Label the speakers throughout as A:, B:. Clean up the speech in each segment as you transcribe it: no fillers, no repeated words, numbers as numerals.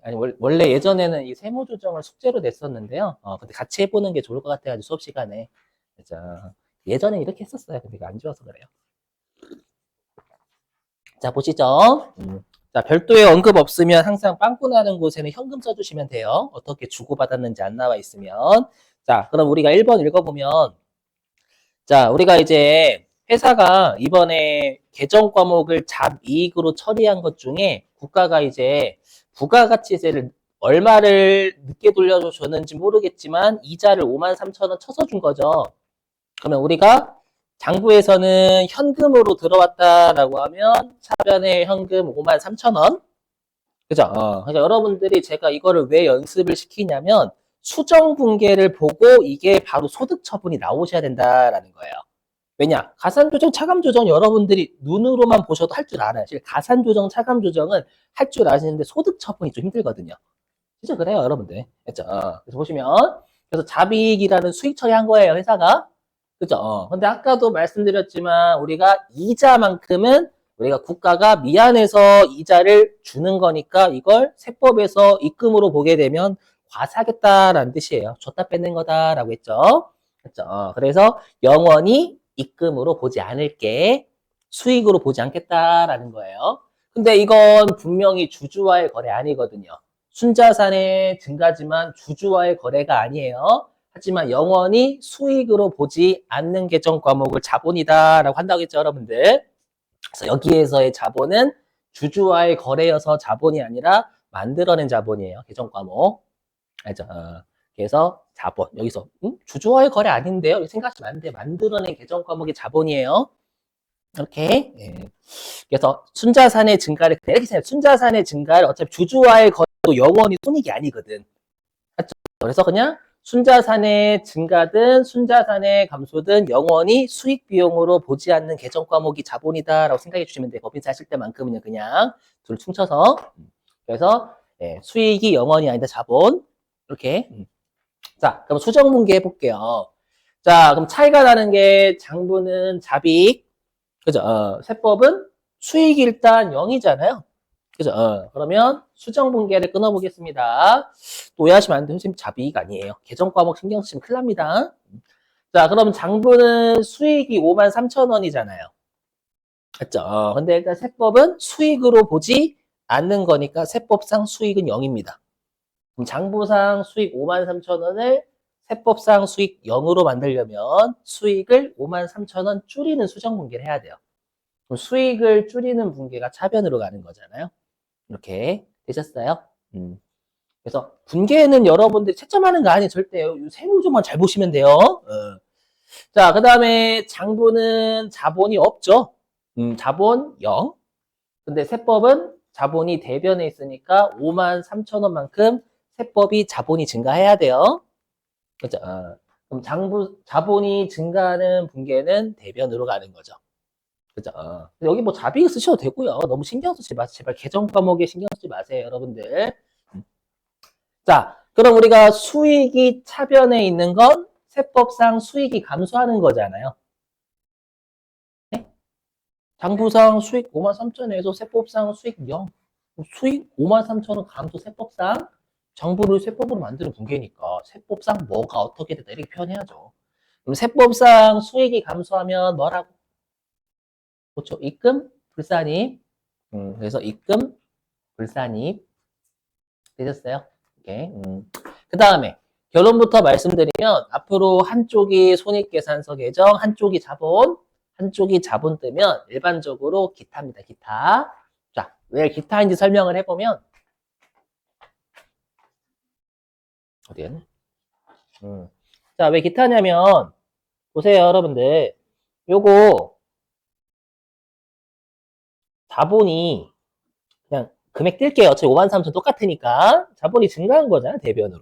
A: 아니, 원래 예전에는 이 세무 조정을 숙제로 냈었는데요. 근데 같이 해보는 게 좋을 것 같아가지고 수업 시간에. 그래서 예전에 이렇게 했었어요. 근데 이거 안 좋아서 그래요. 자, 보시죠. 자, 별도의 언급 없으면 항상 빵꾸 나는 곳에는 현금 써주시면 돼요. 어떻게 주고받았는지 안 나와 있으면. 자, 그럼 우리가 1번 읽어보면, 자, 우리가 이제 회사가 이번에 개정 과목을 잡이익으로 처리한 것 중에 국가가 이제 부가가치세를 얼마를 늦게 돌려줬는지 모르겠지만 이자를 5만 3천 원 쳐서 준 거죠. 그러면 우리가 장부에서는 현금으로 들어왔다라고 하면 차변에 현금 5만 3천 원. 그죠? 그래서 여러분들이 제가 이거를 왜 연습을 시키냐면 수정 분계를 보고 이게 바로 소득 처분이 나오셔야 된다라는 거예요. 왜냐? 가산 조정, 차감 조정 여러분들이 눈으로만 보셔도 할 줄 알아요. 사실 가산 조정, 차감 조정은 할 줄 아시는데 소득 처분이 좀 힘들거든요. 진짜 그래요, 여러분들. 그죠? 그래서 보시면 그래서 잡이익이라는 수익 처리한 거예요, 회사가. 그죠? 근데 아까도 말씀드렸지만 우리가 이자만큼은 우리가 국가가 미안해서 이자를 주는 거니까 이걸 세법에서 입금으로 보게 되면 과세하겠다라는 뜻이에요. 줬다 뺏는 거다라고 했죠. 그죠? 그래서 영원히 입금으로 보지 않을게. 수익으로 보지 않겠다라는 거예요. 근데 이건 분명히 주주와의 거래 아니거든요. 순자산의 증가지만 주주와의 거래가 아니에요. 하지만 영원히 수익으로 보지 않는 계정 과목을 자본이다라고 한다고 했죠, 여러분들. 그래서 여기에서의 자본은 주주와의 거래여서 자본이 아니라 만들어낸 자본이에요, 계정 과목. 알죠? 그래서 자본 여기서 주주와의 거래 아닌데요? 이렇게 생각하시면 안 돼요. 만들어낸 계정 과목이 자본이에요. 이렇게. 예. 그래서 순자산의 증가를 이렇게 생각해요. 순자산의 증가를 어차피 주주와의 거래도 영원히 손익이 아니거든. 맞죠? 그래서 그냥 순자산의 증가든 순자산의 감소든 영원히 수익 비용으로 보지 않는 계정 과목이 자본이다라고 생각해 주시면 돼요. 법인세 하실 때만큼은요, 그냥 둘 퉁쳐서. 그래서 예, 수익이 영원히 아니다, 자본. 이렇게. 자, 그럼 수정 분계 해볼게요. 자, 그럼 차이가 나는 게 장부는 잡이익, 그죠? 세법은 수익이 일단 0이잖아요. 그죠? 그러면 수정 분계를 끊어보겠습니다. 또 오해하시면 안 돼요. 선생님 잡이익 아니에요. 계정 과목 신경 쓰시면 큰일 납니다. 자, 그럼 장부는 수익이 5만 3천 원이잖아요. 맞죠? 근데 일단 세법은 수익으로 보지 않는 거니까 세법상 수익은 0입니다. 그럼 장부상 수익 5만 3천 원을 세법상 수익 0으로 만들려면 수익을 5만 3천 원 줄이는 수정 분계를 해야 돼요. 그럼 수익을 줄이는 분계가 차변으로 가는 거잖아요. 이렇게 되셨어요? 그래서 분계는 여러분들이 채점하는 거 아니에요. 절대요. 세무조만 잘 보시면 돼요. 자, 그 다음에 장부는 자본이 없죠. 자본 0. 근데 세법은 자본이 대변에 있으니까 5만 3천 원만큼 세법이 자본이 증가해야 돼요. 그죠? 그럼 자본이 증가하는 분계는 대변으로 가는 거죠. 그죠? 여기 뭐 자비익 쓰셔도 되고요. 너무 신경 쓰지 마세요. 제발 계정 과목에 신경 쓰지 마세요, 여러분들. 자, 그럼 우리가 수익이 차변에 있는 건 세법상 수익이 감소하는 거잖아요. 네? 장부상 수익 5만 3천에서 세법상 수익 0. 수익 5만 3천원 감소 세법상 장부를 세법으로 만드는 분계니까 세법상 뭐가 어떻게 됐다 이렇게 표현해야죠. 그럼 세법상 수익이 감소하면 뭐라고? 그렇죠. 입금, 불산입. 그래서 입금, 불산입 되셨어요? 오케이. 그 다음에 결론부터 말씀드리면 앞으로 한쪽이 손익계산서 계정, 한쪽이 자본, 한쪽이 자본 뜨면 일반적으로 기타입니다. 기타. 자, 왜 기타인지 설명을 해보면 어디에는? 자, 왜 기타냐면 보세요, 여러분들. 요거 자본이 그냥 금액 뜰게요. 어차피 5만 3천 똑같으니까 자본이 증가한 거잖아요, 대변으로.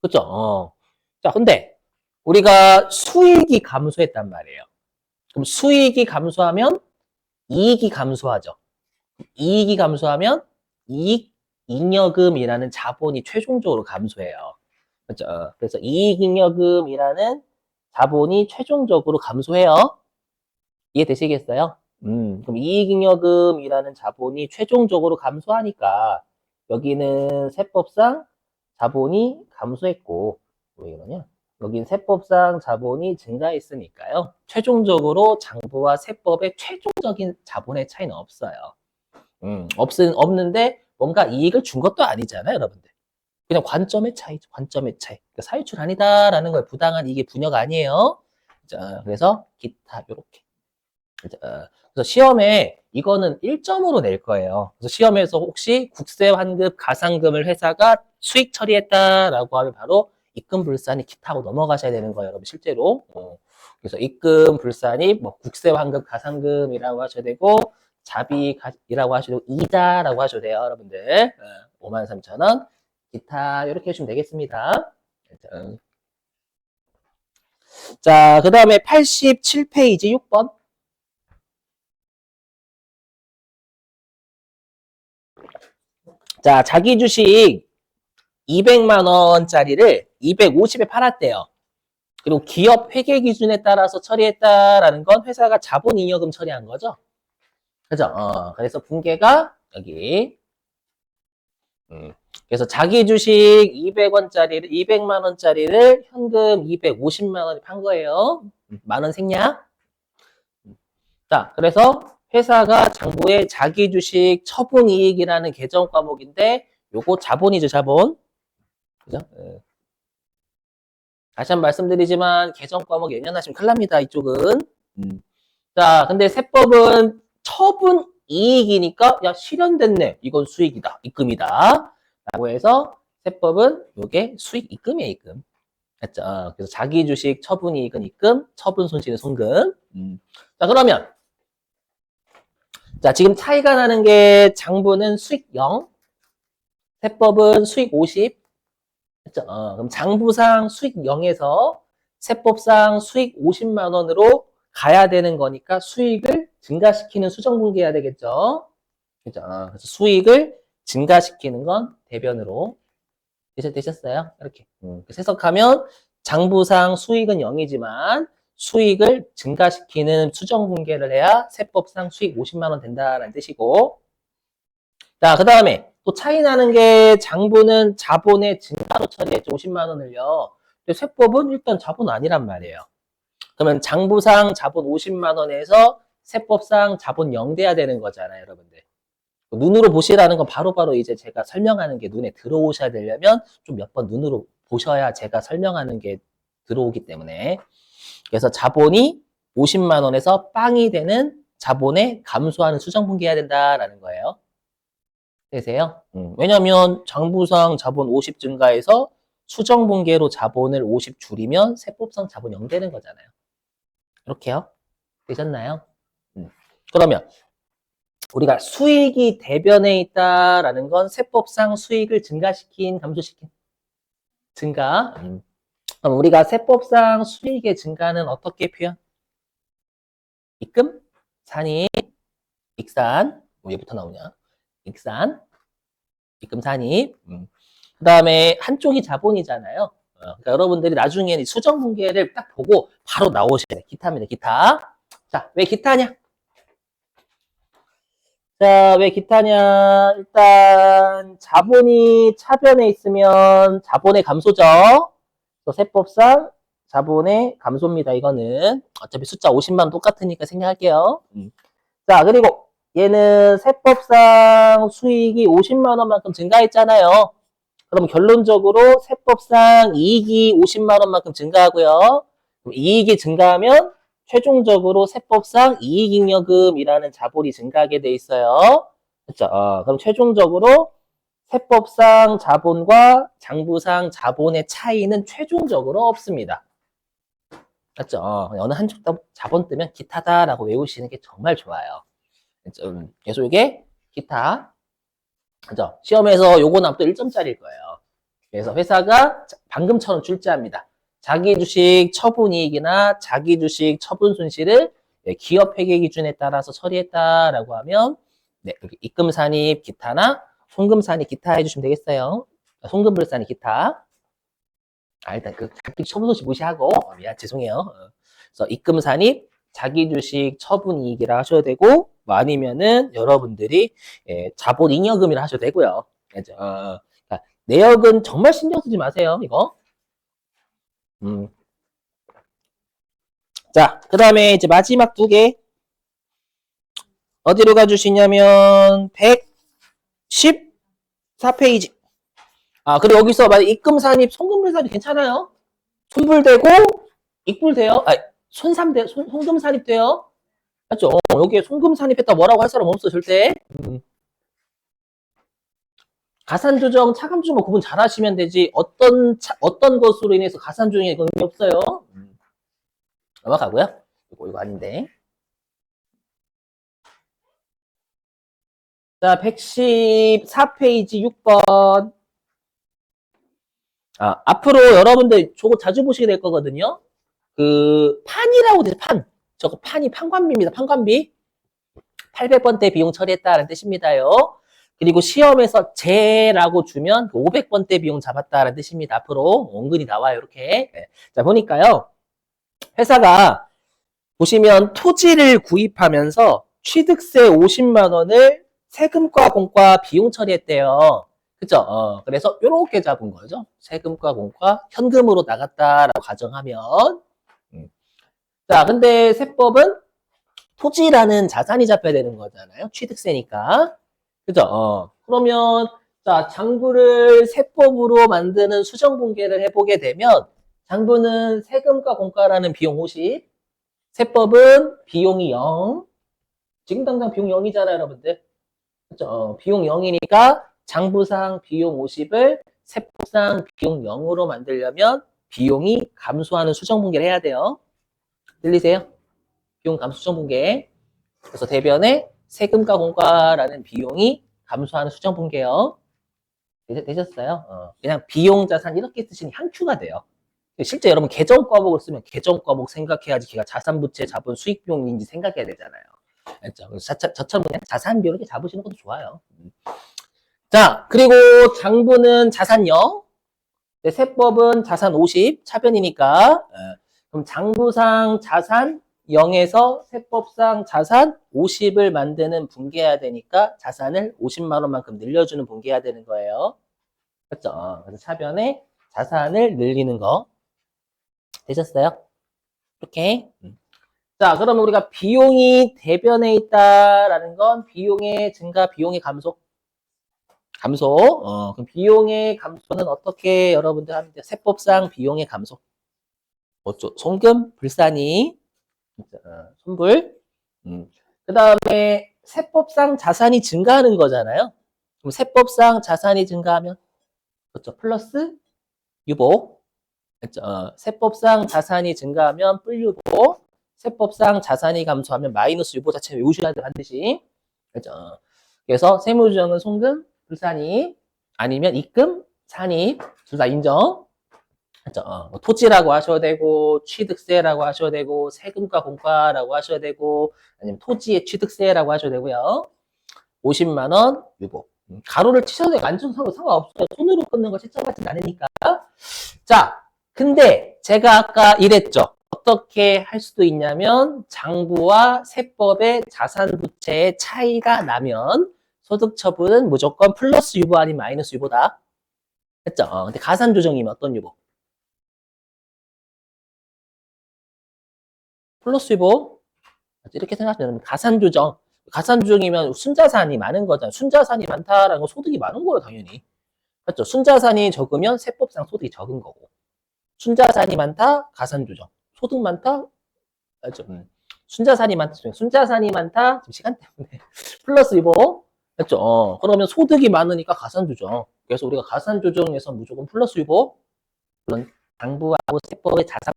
A: 그죠? 자, 근데 우리가 수익이 감소했단 말이에요. 그럼 수익이 감소하면 이익이 감소하죠. 이익이 감소하면 이익 잉여금이라는 자본이 최종적으로 감소해요. 그렇죠? 그래서 이익 잉여금이라는 자본이 최종적으로 감소해요. 이해되시겠어요? 그럼 이익 잉여금이라는 자본이 최종적으로 감소하니까 여기는 세법상 자본이 감소했고, 왜 이러냐? 여긴 세법상 자본이 증가했으니까요. 최종적으로 장부와 세법의 최종적인 자본의 차이는 없어요. 없는데 뭔가 이익을 준 것도 아니잖아요, 여러분들. 그냥 관점의 차이죠, 관점의 차이. 그러니까 사유출 아니다라는 거예요. 부당한 이게 분여가 아니에요. 자, 그래서 기타 요렇게. 자, 그래서 시험에 이거는 1점으로 낼 거예요. 그래서 시험에서 혹시 국세 환급 가상금을 회사가 수익 처리했다라고 하면 바로 입금 불산이 기타하고 넘어가셔야 되는 거예요, 여러분 실제로. 그래서 입금 불산이 뭐 국세 환급 가상금이라고 하셔야 되고 자비이라고 하셔도 되고 이자라고 하셔도 돼요, 여러분들. 53,000원 기타 이렇게 해주시면 되겠습니다. 자, 그 다음에 87페이지 6번. 자, 자기 주식 200만 원짜리를 250에 팔았대요. 그리고 기업 회계 기준에 따라서 처리했다라는 건 회사가 자본잉여금 처리한 거죠. 그죠? 그래서 분계가 여기. 그래서 자기 주식 200원짜리를 200만 원짜리를 현금 250만 원에 판 거예요. 만 원 생략. 자, 그래서 회사가 장부에 자기 주식 처분 이익이라는 개정 과목인데 요거 자본이죠, 자본. 그죠? 다시 한번 말씀드리지만 개정 과목 연연하시면 큰일 납니다, 이쪽은. 자, 근데 세법은 처분 이익이니까 야 실현됐네. 이건 수익이다. 입금이다. 라고 해서 세법은 요게 수익 입금이에요, 입금. 맞죠? 그래서 자기 주식 처분 이익은 입금, 처분 손실은 손금. 자, 그러면 자, 지금 차이가 나는 게 장부는 수익 0, 세법은 수익 50. 그렇죠? 그럼 장부상 수익 0에서 세법상 수익 50만 원으로 가야 되는 거니까 수익을 증가시키는 수정분기해야 되겠죠. 그죠? 그래서 수익을 증가시키는 건 대변으로 되셨어요? 이렇게. 해석하면 장부상 수익은 0이지만 수익을 증가시키는 수정분계를 해야 세법상 수익 50만 원 된다라는 뜻이고. 자, 그 다음에 또 차이 나는 게 장부는 자본의 증가로 처리했죠. 50만 원을요. 근데 세법은 일단 자본 아니란 말이에요. 그러면 장부상 자본 50만 원에서 세법상 자본 0 돼야 되는 거잖아요, 여러분들. 눈으로 보시라는 건 바로바로 이제 제가 설명하는 게 눈에 들어오셔야 되려면 좀 몇 번 눈으로 보셔야 제가 설명하는 게 들어오기 때문에. 그래서 자본이 50만 원에서 빵이 되는 자본에 감소하는 수정분기해야 된다라는 거예요. 되세요? 왜냐면 장부상 자본 50 증가해서 수정분계로 자본을 50 줄이면 세법상 자본 0 되는 거잖아요. 이렇게요? 되셨나요? 그러면 우리가 수익이 대변에 있다라는 건 세법상 수익을 증가시킨, 감소시킨? 증가. 그럼 우리가 세법상 수익의 증가는 어떻게 표현? 입금, 산입, 익산. 왜부터 나오냐? 익산, 입금, 산입. 그 다음에 한쪽이 자본이잖아요. 그러니까 여러분들이 나중에 수정분계를 딱 보고 바로 나오셔야 돼요. 기타입니다, 기타. 자, 왜 기타냐? 자, 왜 기타냐? 일단 자본이 차변에 있으면 자본의 감소죠. 또 세법상 자본의 감소입니다. 이거는 어차피 숫자 50만 똑같으니까 생략할게요. 자, 그리고 얘는 세법상 수익이 50만 원만큼 증가했잖아요. 그럼 결론적으로 세법상 이익이 50만 원만큼 증가하고요. 이익이 증가하면 최종적으로 세법상 이익잉여금이라는 자본이 증가하게 돼 있어요. 그렇죠? 그럼 최종적으로 세법상 자본과 장부상 자본의 차이는 최종적으로 없습니다. 맞죠? 어느 한쪽 자본 뜨면 기타다라고 외우시는 게 정말 좋아요. 그래서 이게 기타. 그죠? 시험에서 요거 나면 또 1점짜리일 거예요. 그래서 회사가 방금처럼 출제합니다. 자기 주식 처분 이익이나 자기 주식 처분 손실을 기업 회계 기준에 따라서 처리했다라고 하면 네, 입금 산입 기타나 송금 산입 기타 해주시면 되겠어요. 송금 불산입 기타. 일단 그 자기 처분 손실 무시하고 미안 죄송해요. 그래서 입금 산입 자기 주식 처분 이익이라 하셔도 되고 아니면은 여러분들이 자본 잉여금이라 하셔도 되고요. 알죠? 그러니까 내역은 정말 신경 쓰지 마세요, 이거. 자, 그 다음에 이제 마지막 두 개. 어디로 가주시냐면, 114페이지. 그리고 여기서 만약 입금산입, 송금불산입 괜찮아요? 손불되고, 입불돼요? 송금산입돼요? 맞죠? 여기에 송금산입했다 뭐라고 할 사람 없어, 절대. 가산조정, 차감조정 구분 잘 하시면 되지, 어떤 것으로 인해서 가산조정에 의미 없어요. 넘어가고요. 이거 아닌데. 자, 114페이지 6번. 앞으로 여러분들 저거 자주 보시게 될 거거든요. 판이라고 돼서 판. 저거 판이 판관비입니다. 판관비. 800번대 비용 처리했다는 뜻입니다요. 그리고 시험에서 제라고 주면 500번대 비용 잡았다는 뜻입니다. 앞으로 은근히 나와요. 이렇게. 자, 보니까요. 회사가 보시면 토지를 구입하면서 취득세 50만 원을 세금과 공과 비용 처리했대요. 그죠? 그래서 이렇게 잡은 거죠. 세금과 공과 현금으로 나갔다라고 가정하면. 자, 근데 세법은 토지라는 자산이 잡혀야 되는 거잖아요. 취득세니까. 그죠? 그러면 자, 장부를 세법으로 만드는 수정분계를 해보게 되면 장부는 세금과 공과라는 비용 50, 세법은 비용이 0. 지금 당장 비용 0이잖아요, 여러분들. 그죠? 비용 0이니까 장부상 비용 50을 세법상 비용 0으로 만들려면 비용이 감소하는 수정분계를 해야 돼요. 들리세요? 비용 감소 수정분계. 그래서 대변에 세금과 공과라는 비용이 감소하는 수정분계요. 되셨어요? 그냥 비용 자산 이렇게 쓰시는 향큐가 돼요. 실제 여러분 계정 과목을 쓰면 계정 과목 생각해야지 걔가 자산 부채 자본 수익 비용인지 생각해야 되잖아요. 알죠? 저처럼 그냥 자산 비용 이렇게 잡으시는 것도 좋아요. 자, 그리고 장부는 자산 0, 세법은 자산 50, 차변이니까. 그럼 장부상 자산 0에서 세법상 자산 50을 만드는 분계해야 되니까 자산을 50만 원만큼 늘려주는 분계해야 되는 거예요. 그렇죠? 그래서 차변에 자산을 늘리는 거. 되셨어요? 이렇게. 자, 그러면 우리가 비용이 대변에 있다라는 건 비용의 증가, 비용의 감소. 그럼 비용의 감소는 어떻게 여러분들 하면 돼요? 세법상 비용의 감소. 뭐죠? 송금, 불산이, 손불. 그 다음에 세법상 자산이 증가하는 거잖아요. 그럼 세법상 자산이 증가하면, 그렇죠? 플러스 유보. 그렇죠? 세법상 자산이 증가하면 뿔유보. 세법상 자산이 감소하면 마이너스 유보 자체 외우셔야 돼, 반드시. 그렇죠? 그래서 세무조정은 송금, 불산입, 아니면 입금, 산입, 둘 다 인정. 그렇죠? 토지라고 하셔도 되고, 취득세라고 하셔도 되고, 세금과 공과라고 하셔도 되고, 아니면 토지의 취득세라고 하셔도 되고요. 50만 원 유보. 가로를 치셔도 돼요. 안 쳐도 상관없어요. 손으로 끊는 거 채점하진 않으니까. 자, 근데 제가 아까 이랬죠. 어떻게 할 수도 있냐면 장부와 세법의 자산 부채의 차이가 나면 소득 처분은 무조건 플러스 유보 아니면 마이너스 유보다. 했죠? 근데 가산 조정이면 어떤 유보? 플러스 유보. 이렇게 생각하면 가산 조정. 가산 조정이면 순자산이 많은 거잖아요. 순자산이 많다라는 건 소득이 많은 거예요, 당연히. 그렇죠? 순자산이 적으면 세법상 소득이 적은 거고. 순자산이 많다, 가산 조정. 소득 많다, 순자산이 많다, 지금 시간 때문에. 플러스 유보. 했죠? 그러면 소득이 많으니까 가산 조정. 그래서 우리가 가산 조정에서 무조건 플러스 유보. 물론 장부하고 세법의 자산.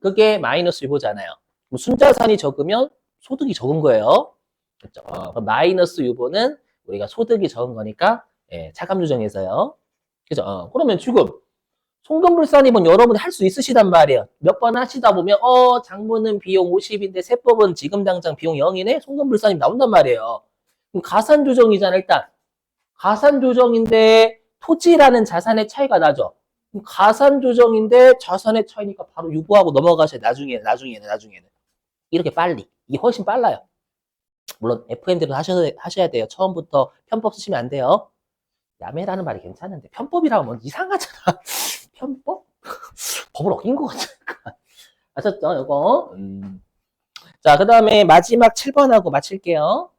A: 그게 마이너스 유보잖아요. 그럼 순자산이 적으면 소득이 적은 거예요. 그렇죠? 마이너스 유보는 우리가 소득이 적은 거니까 차감 조정에서요. 그죠? 그러면 지금 송금불산입은 여러분 할 수 있으시단 말이에요. 몇 번 하시다 보면 장부는 비용 50인데 세법은 지금 당장 비용 0이네? 송금불산입 나온단 말이에요. 그럼 가산조정이잖아. 일단 가산조정인데 토지라는 자산의 차이가 나죠. 그럼 가산조정인데 자산의 차이니까 바로 유보하고 넘어가셔야 나중에는 이렇게 빨리. 이게 훨씬 빨라요. 물론 FM대로 하셔야 돼요. 처음부터 편법 쓰시면 안 돼요. 야매라는 말이 괜찮은데 편법이라고 하면 이상하잖아. 편법? 법을 어긴 것 같으니까. 아셨죠? 이거. 자, 그 다음에 마지막 7번하고 마칠게요.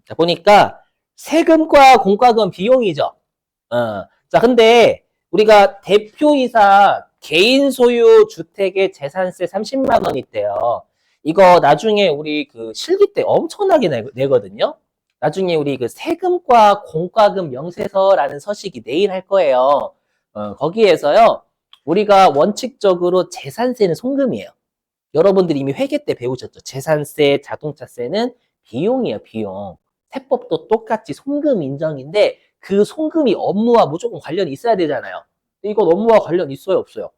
A: 자, 보니까 세금과 공과금 비용이죠. 자, 근데 우리가 대표이사 개인 소유 주택의 재산세 30만 원 있대요. 이거 나중에 우리 그 실기 때 엄청나게 내거든요. 나중에 우리 그 세금과 공과금 명세서라는 서식이 내일 할 거예요. 거기에서요, 우리가 원칙적으로 재산세는 송금이에요. 여러분들이 이미 회계 때 배우셨죠? 재산세, 자동차세는 비용이에요, 비용. 세법도 똑같이 송금 인정인데 그 송금이 업무와 무조건 관련이 있어야 되잖아요. 이건 업무와 관련 있어요, 없어요?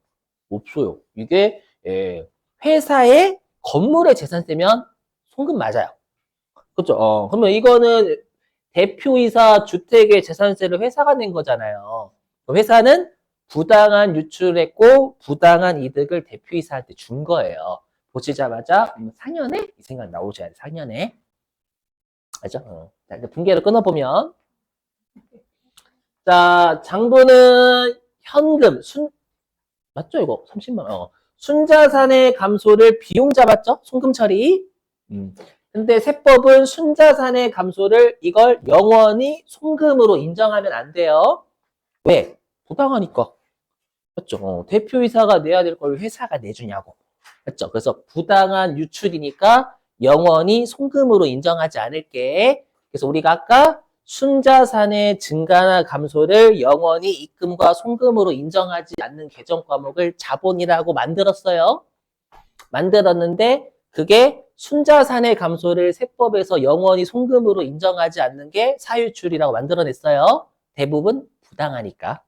A: 없어요. 이게 회사의 건물의 재산세면 송금 맞아요. 그렇죠? 그러면 이거는 대표이사 주택의 재산세를 회사가 낸 거잖아요. 회사는 부당한 유출했고 부당한 이득을 대표이사한테 준 거예요. 보시자마자 상연해? 이 생각 나오셔야 돼. 상연해. 알죠? 자, 이제 분계를 끊어보면 자, 장부는 현금, 맞죠? 이거 30만 원. 순자산의 감소를 비용 잡았죠? 송금 처리. 근데 세법은 순자산의 감소를 이걸 영원히 송금으로 인정하면 안 돼요. 왜? 부당하니까. 맞죠? 대표이사가 내야 될 걸 회사가 내주냐고. 맞죠? 그래서 부당한 유출이니까 영원히 송금으로 인정하지 않을게. 그래서 우리가 아까 순자산의 증가나 감소를 영원히 입금과 송금으로 인정하지 않는 개정 과목을 자본이라고 만들었어요. 만들었는데 그게 순자산의 감소를 세법에서 영원히 송금으로 인정하지 않는 게 사유출이라고 만들어냈어요. 대부분 부당하니까.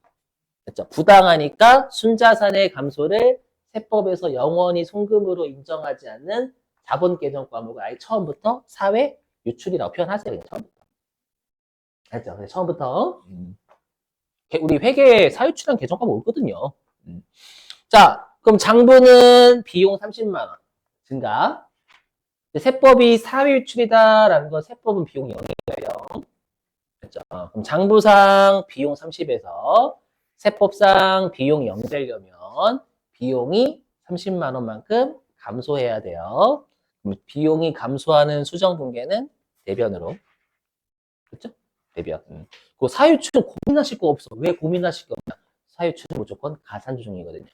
A: 그렇죠? 부당하니까 순자산의 감소를 세법에서 영원히 송금으로 인정하지 않는 자본 개정 과목을 아예 처음부터 사회 유출이라고 표현하세요. 그냥 처음부터. 알죠? 그래서 처음부터 우리 회계 사유출한 개정 과목 없거든요. 자, 그럼 장부는 비용 30만 원 증가. 세법이 사회 유출이다라는 건 세법은 비용이 0이에요. 그렇죠? 그럼 장부상 비용 30에서 세법상 비용이 0 되려면 비용이 30만 원만큼 감소해야 돼요. 비용이 감소하는 수정 분계는 대변으로. 그렇죠? 대변. 그 사유출은 고민하실 거 없어. 왜 고민하실 게 없냐? 사유출은 무조건 가산조정이거든요.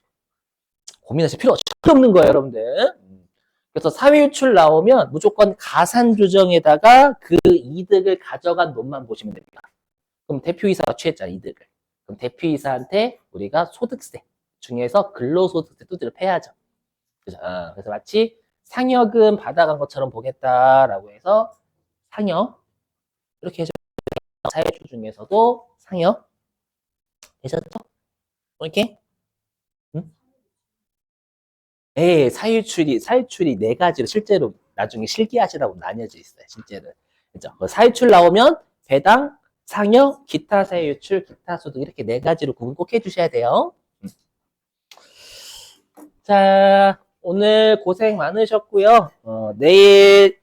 A: 고민하실 필요 없는 거예요, 여러분들. 그래서 사회유출 나오면 무조건 가산조정에다가 그 이득을 가져간 놈만 보시면 됩니다. 그럼 대표이사가 취했잖아, 이득을. 그럼 대표이사한테 우리가 소득세 중에서 근로소득세 두드려 패야죠. 그죠? 그래서 마치 상여금 받아간 것처럼 보겠다라고 해서 상여 이렇게 해서 사회유출 중에서도 상여 되셨죠? 이렇게? 응? 네, 사유출이 네 가지로 실제로 나중에 실기하시라고 나뉘어져 있어요, 실제로. 그죠? 사유출 나오면 배당, 상여, 기타 사유출, 기타 소득 이렇게 네 가지로 구분 꼭 해주셔야 돼요. 자, 오늘 고생 많으셨고요. 내일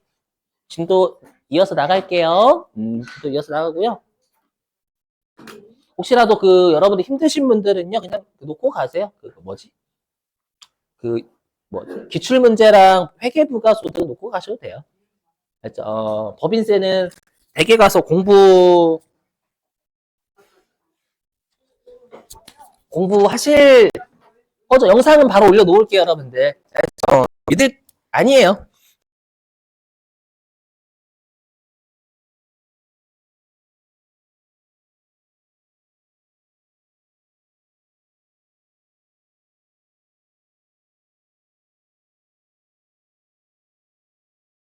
A: 진도 이어서 나갈게요. 진도 이어서 나가고요. 혹시라도 여러분들 힘드신 분들은요, 그냥 놓고 가세요. 기출문제랑 회계부가 소득 놓고 가셔도 돼요. 알죠? 법인세는 댁에 가서 공부하실 거죠? 영상은 바로 올려놓을게요, 여러분들. 아니에요.